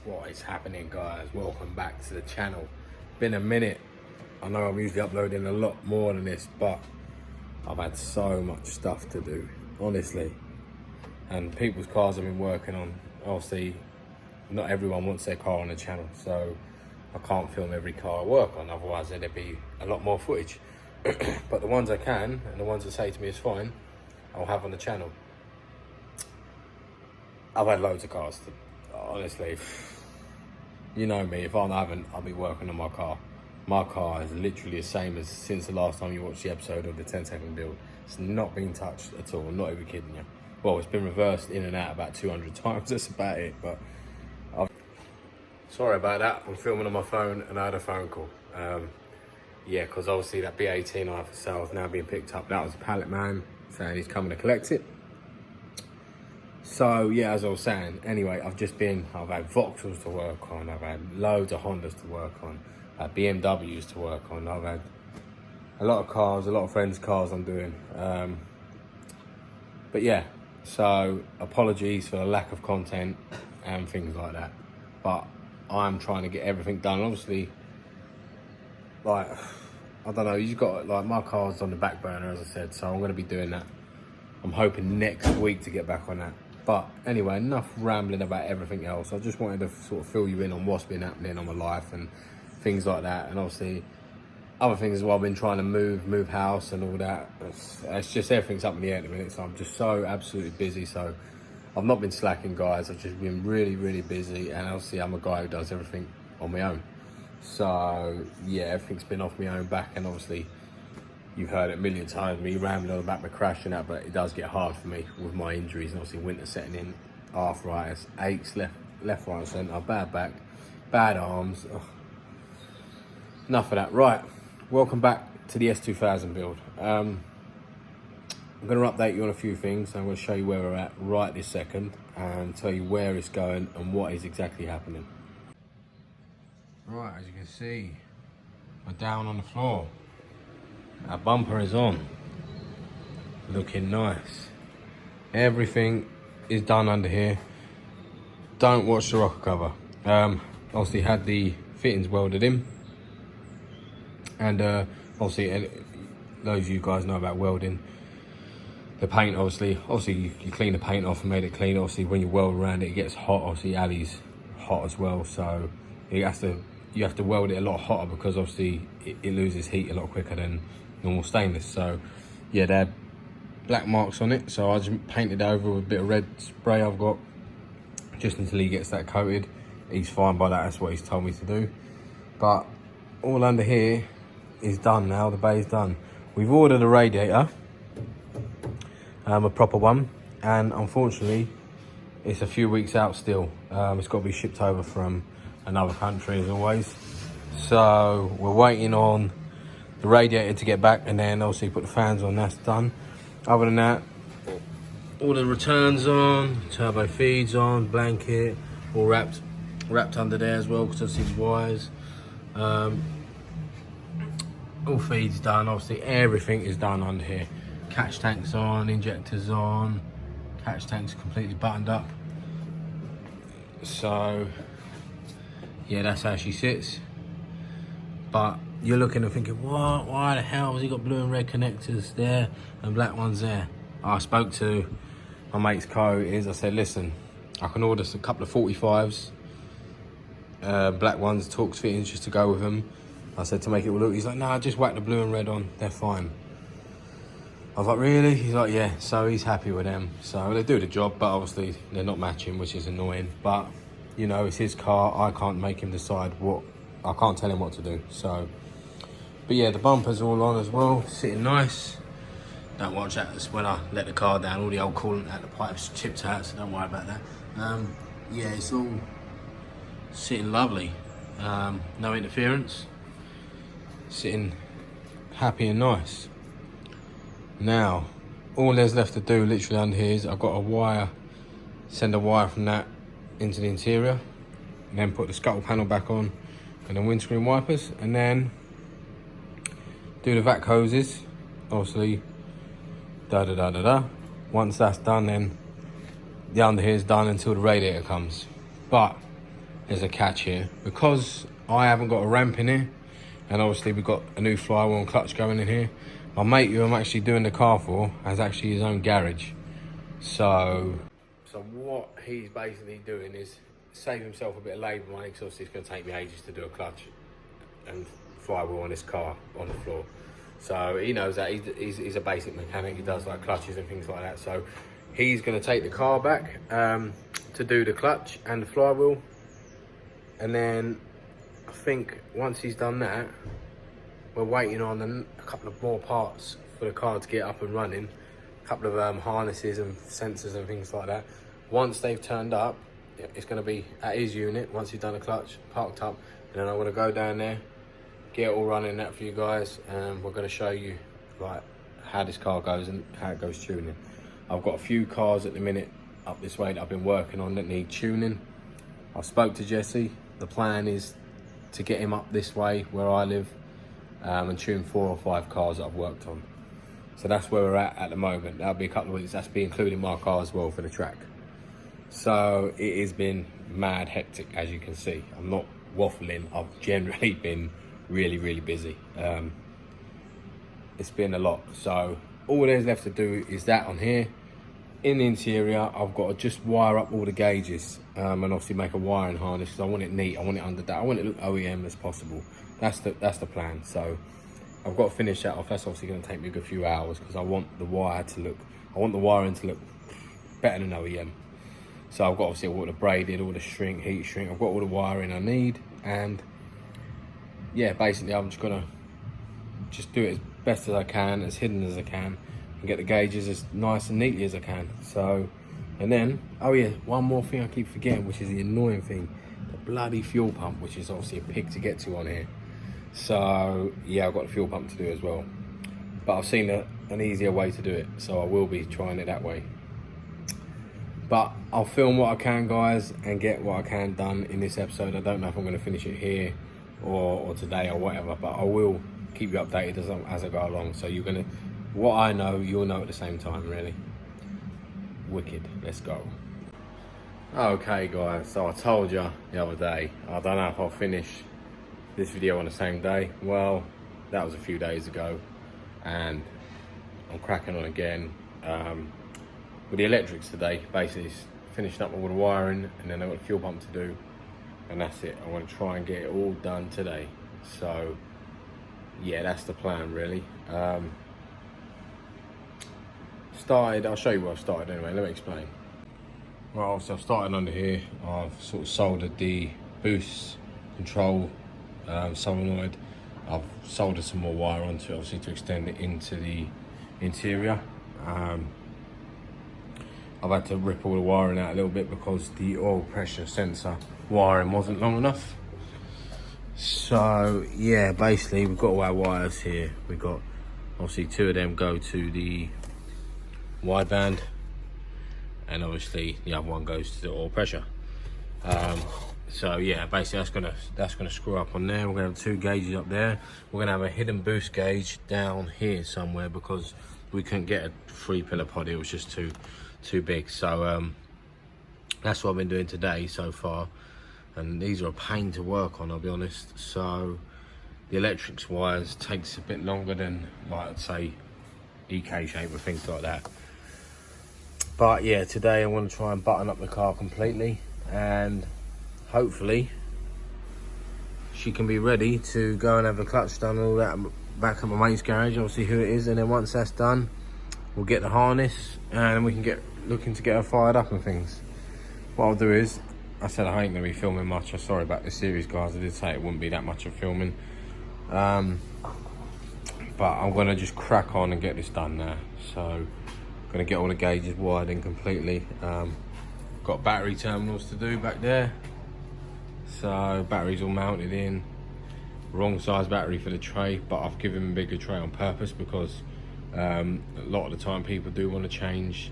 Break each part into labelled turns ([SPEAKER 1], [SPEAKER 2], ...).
[SPEAKER 1] What is happening, guys? Welcome back to the channel. Been a minute. I know I'm usually uploading a lot more than this, but I've had so much stuff to do, honestly. And people's cars I've been working on, obviously not everyone wants their car on the channel, so I can't film every car I work on, otherwise there'd be a lot more footage. But the ones I can, and the ones that say to me it's fine, I'll have on the channel. I've had loads of cars, honestly. You know me, if I haven't, I'll be working on my car. My car is literally the same as since the last time you watched the episode of the 10-second build. It's not been touched at all, I'm not even kidding you. Well, it's been reversed in and out about 200 times, that's about it, but sorry about that. I'm filming on my phone and I had a phone call. Yeah, because obviously that B18 I have for sale is now being picked up. That was a pallet man saying he's coming to collect it. So yeah, as I was saying, anyway, I've had Vauxhalls to work on, I've had loads of Hondas to work on, BMWs to work on, I've had a lot of cars, a lot of friends' cars I'm doing. But yeah, so apologies for the lack of content and things like that. But I'm trying to get everything done. Obviously, like, I don't know, you've got, like, my car's on the back burner, as I said, so I'm going to be doing that. I'm hoping next week to get back on that. But anyway, enough rambling about everything else. I just wanted to sort of fill you in on what's been happening on my life and things like that. And obviously, other things as well. I've been trying to move house and all that. It's just everything's up in the air at the minute. So I'm just so absolutely busy. So I've not been slacking, guys. I've just been really, really busy. And obviously, I'm a guy who does everything on my own. So yeah, everything's been off my own back. And obviously, you've heard it a million times, me rambling on about my crash and that, but it does get hard for me with my injuries. And obviously winter setting in, arthritis, aches left, right and centre, bad back, bad arms. Ugh. Enough of that. Right, welcome back to the S2000 build. I'm going to update you on a few things. I'm going to show you where we're at right this second and tell you where it's going and what is exactly happening. Right, as you can see, we're down on the floor. Our bumper is on, looking nice. Everything is done under here. Don't watch the rocker cover. Obviously had the fittings welded in, and obviously those of you guys know about welding. The paint, obviously you clean the paint off and made it clean. Obviously when you weld around it, it gets hot. Obviously alley's hot as well, so you have to weld it a lot hotter because obviously it loses heat a lot quicker than normal stainless. So yeah, they had black marks on it, so I just painted over with a bit of red spray I've got, just until he gets that coated. He's fine by that, that's what he's told me to do. But all under here is done now, the bay's done. We've ordered a radiator, a proper one, and unfortunately it's a few weeks out still. It's got to be shipped over from another country as always, so we're waiting on the radiator to get back, and then obviously put the fans on. That's done. Other than that, all the returns on, turbo feeds on, blanket all wrapped under there as well because obviously the wires. All feeds done. Obviously everything is done under here. Catch tanks on, injectors on, catch tanks completely buttoned up. So yeah, that's how she sits. But you're looking and thinking, what? Why the hell has he got blue and red connectors there and black ones there? I spoke to my mate's car I said, listen, I can order a couple of 45s, black ones, Torx fittings just to go with them. I said to make it look, he's like, nah, just whack the blue and red on, they're fine. I was like, really? He's like, yeah, so he's happy with them. So they do the job, but obviously they're not matching, which is annoying. But, you know, it's his car, I can't make him decide I can't tell him what to do, so. But yeah, the bumper's all on as well, sitting nice. Don't watch that, that's when I let the car down, all the old coolant out the pipes chipped out, so don't worry about that. Yeah, it's all sitting lovely. No interference. Sitting happy and nice. Now, all there's left to do literally under here is I've got a wire, send a wire from that into the interior, and then put the scuttle panel back on, and the windscreen wipers, and then do the vac hoses, obviously, Once that's done, then the under here is done until the radiator comes. But there's a catch here. Because I haven't got a ramp in here, and obviously we've got a new flywheel and clutch going in here, my mate who I'm actually doing the car for has actually his own garage. So what he's basically doing is save himself a bit of labour money, because obviously it's going to take me ages to do a clutch and flywheel on this car on the floor. So he knows that he's a basic mechanic. He does like clutches and things like that. So he's going to take the car back to do the clutch and the flywheel, and then I think once he's done that, we're waiting on a couple of more parts for the car to get up and running. A couple of harnesses and sensors and things like that. Once they've turned up, it's going to be at his unit once he's done the clutch, parked up, and then I'm going to go down there, get it all running that for you guys, and we're going to show you like how this car goes and how it goes tuning. I've got a few cars at the minute up this way that I've been working on that need tuning. I spoke to Jesse. The plan is to get him up this way where I live and tune 4 or 5 cars that I've worked on. So that's where we're at the moment. That'll be a couple of weeks. That's be including my car as well for the track. So it has been mad hectic, as you can see. I'm not waffling. I've generally been really busy. It's been a lot. So all there's left to do is that on here. In the interior, I've got to just wire up all the gauges and obviously make a wiring harness, because I want it neat. I want it under that. I want it to look OEM as possible. That's the plan. So I've got to finish that off. That's obviously going to take me a good few hours, because I want the wiring to look better than OEM. So I've got obviously all the braided, all the heat shrink. I've got all the wiring I need, and yeah, basically I'm just gonna do it as best as I can, as hidden as I can, and get the gauges as nice and neatly as I can. So, and then, oh yeah, one more thing I keep forgetting, which is the annoying thing, the bloody fuel pump, which is obviously a pig to get to on here. So yeah, I've got the fuel pump to do as well, but I've seen an easier way to do it, so I will be trying it that way. But I'll film what I can, guys, and get what I can done in this episode. I don't know if I'm going to finish it here or today or whatever, but I will keep you updated as I go along. So what I know, you'll know at the same time, really. Wicked. Let's go. Okay, guys, so I told you the other day, I don't know if I'll finish this video on the same day. Well, that was a few days ago, and I'm cracking on again. With the electrics today, basically finishing up all the wiring, and then I've got a fuel pump to do, and that's it. I want to try and get it all done today. So yeah, that's the plan, really. I'll show you where I've started anyway. Let me explain. Well, so I've started under here. I've sort of soldered the boost control solenoid. I've soldered some more wire onto it, obviously, to extend it into the interior. I've had to rip all the wiring out a little bit because the oil pressure sensor wiring wasn't long enough. So yeah, basically we've got all our wires here. We've got obviously 2 of them go to the wideband, and obviously the other one goes to the oil pressure. So yeah, basically that's gonna screw up on there. We're gonna have 2 gauges up there. We're gonna have a hidden boost gauge down here somewhere, because we couldn't get a 3-pillar pod. It was just too big. So that's what I've been doing today so far, and these are a pain to work on, I'll be honest. So the electrics wires takes a bit longer than, like, I'd say EK shape or things like that. But yeah, today I want to try and button up the car completely, and hopefully she can be ready to go and have the clutch done and all that back at my mate's garage. I'll see who it is, and then once that's done, we'll get the harness and we can looking to get her fired up and things. What I'll do is, I said I ain't gonna be filming much. I'm sorry about this series, guys. I did say it wouldn't be that much of filming. But I'm gonna just crack on and get this done now. So, gonna get all the gauges wired in completely. Got battery terminals to do back there. So, batteries all mounted in. Wrong size battery for the tray, but I've given him a bigger tray on purpose, because a lot of the time people do want to change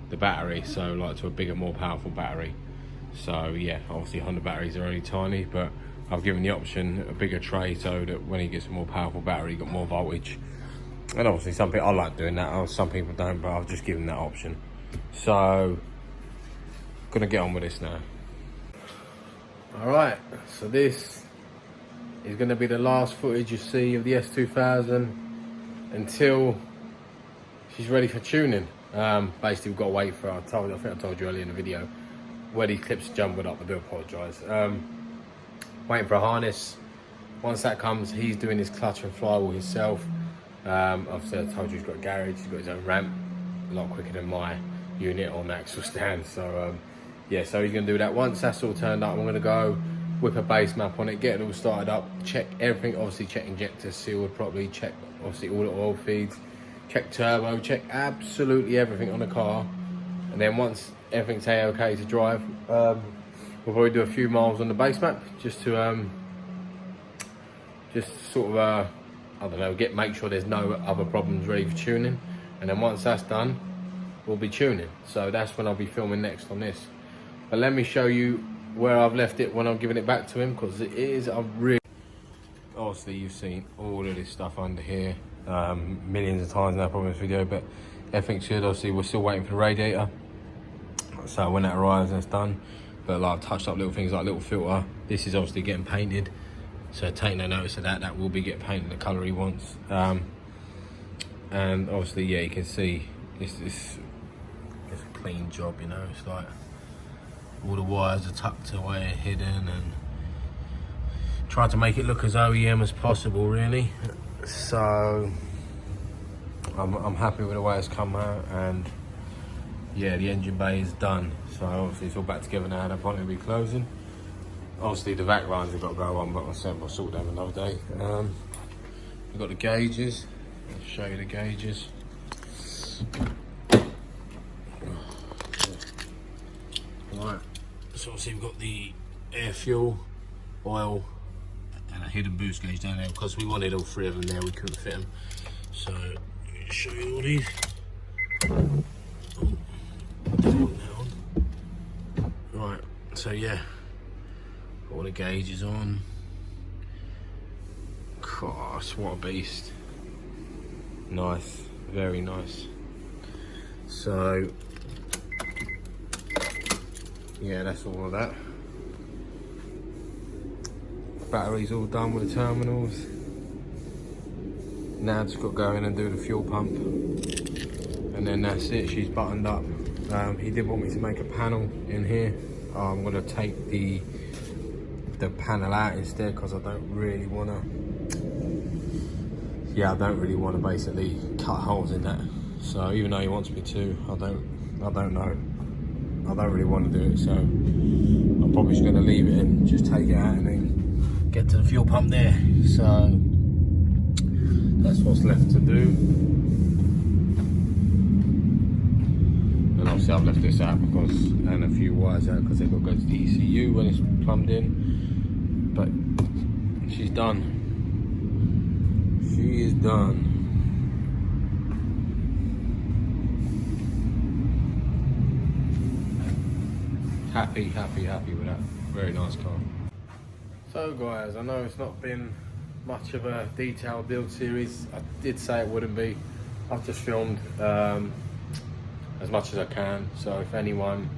[SPEAKER 1] the battery, so like to a bigger, more powerful battery. So yeah, obviously Honda batteries are only tiny, but I've given the option a bigger tray so that when he gets a more powerful battery, got more voltage. And obviously some people, I like doing that, some people don't, but I've just given that option. So gonna get on with this now. Alright, so this is going to be the last footage you see of the S2000 until she's ready for tuning. Basically we've got to wait for, I think I told you earlier in the video, where these clips are jumbled up, I do apologise. Waiting for a harness. Once that comes, he's doing his clutch and flywheel himself. Obviously I told you he's got a garage, he's got his own ramp, a lot quicker than my unit on the axle stand. So yeah, so he's going to do that. Once that's all turned up, I'm going to go whip a base map on it, get it all started up, check everything, obviously check injectors sealed properly, check obviously all the oil feeds, check turbo, check absolutely everything on the car. And then once everything's okay to drive, we'll probably do a few miles on the base map just to just sort of I don't know, make sure there's no other problems ready for tuning. And then once that's done, we'll be tuning. So that's when I'll be filming next on this. But let me show you where I've left it when I'm giving it back to him, because it is a really... Obviously you've seen all of this stuff under here millions of times now probably in this video, but everything's good. Obviously we're still waiting for the radiator, so when that arrives that's done. But like I've touched up little things like little filter. This is obviously getting painted, so take no notice of that. That will be getting painted the colour he wants. And obviously, yeah, you can see it's a clean job, you know. It's like all the wires are tucked away and hidden, and try to make it look as OEM as possible, really. So I'm happy with the way it's come out, and yeah, the engine bay is done. So obviously it's all back together now. They'll probably be closing. Obviously the vac lines have got to go on, but I'll sort them another day. We've got the gauges. I'll show you the gauges. Right, so obviously we've got the air fuel, oil, and a hidden boost gauge down there, because we wanted all three of them there, we couldn't fit them. So let me show you all these. Right, so yeah, all the gauges on. Gosh, what a beast. Nice, very nice. So yeah, that's all of that. Battery's all done with the terminals. Now just got to go in and do the fuel pump, and then that's it. She's buttoned up. He did want me to make a panel in here. I'm going to take the panel out instead, because I don't really want to basically cut holes in that. So even though he wants me to, I don't know. I don't really want to do it, so I'm probably just going to leave it and just take it out and then get to the fuel pump there. So that's what's left to do. And obviously I've left this out and a few wires out, because they've got to go to the ECU when it's plumbed in. But she's done. She is done. Happy with that. Very nice car. So guys, I know it's not been much of a detailed build series. I did say it wouldn't be. I've just filmed as much as I can. So if anyone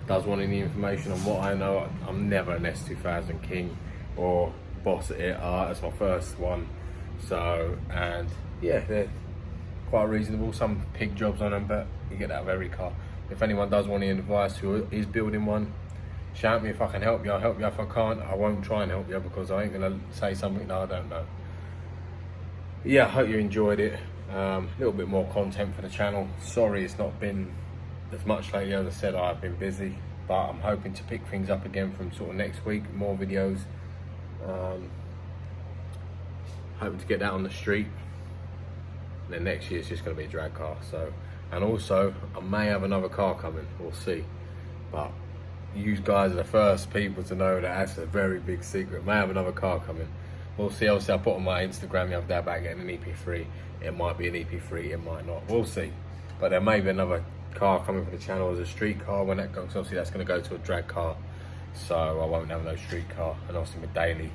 [SPEAKER 1] does want any information on what I know, I'm never an S2000 king or boss at it. It's my first one. So, and yeah, they're quite reasonable. Some pig jobs on them, but you get that of every car. If anyone does want any advice who is building one, shout me if I can help you. I'll help you. If I can't, I won't try and help you, because I ain't gonna say something that I don't know. Yeah, I hope you enjoyed it. A little bit more content for the channel. Sorry it's not been as much lately. As I said, I've been busy, but I'm hoping to pick things up again from sort of next week. More videos. Hoping to get that on the street. And then next year it's just going to be a drag car. So, and also I may have another car coming. We'll see. But you guys are the first people to know that that's a very big secret. May have another car coming. We'll see. Obviously I put on my Instagram the other day about getting an EP3. It might be an EP3, it might not. We'll see. But there may be another car coming for the channel as a street car. When that goes, obviously that's going to go to a drag car. So I won't have no street car. And obviously my daily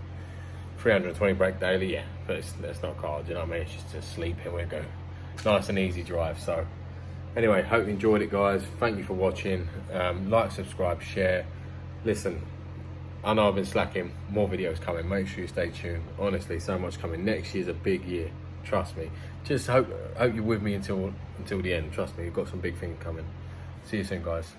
[SPEAKER 1] 320 brake daily, yeah, but it's not car, do you know what I mean? It's just to sleep here, we go. Nice and easy drive. So anyway, hope you enjoyed it, guys. Thank you for watching. Like, subscribe, share. Listen, I know I've been slacking, more videos coming, make sure you stay tuned. Honestly, so much coming. Next year's a big year, trust me. Just hope you're with me until the end, trust me, we've got some big things coming. See you soon, guys.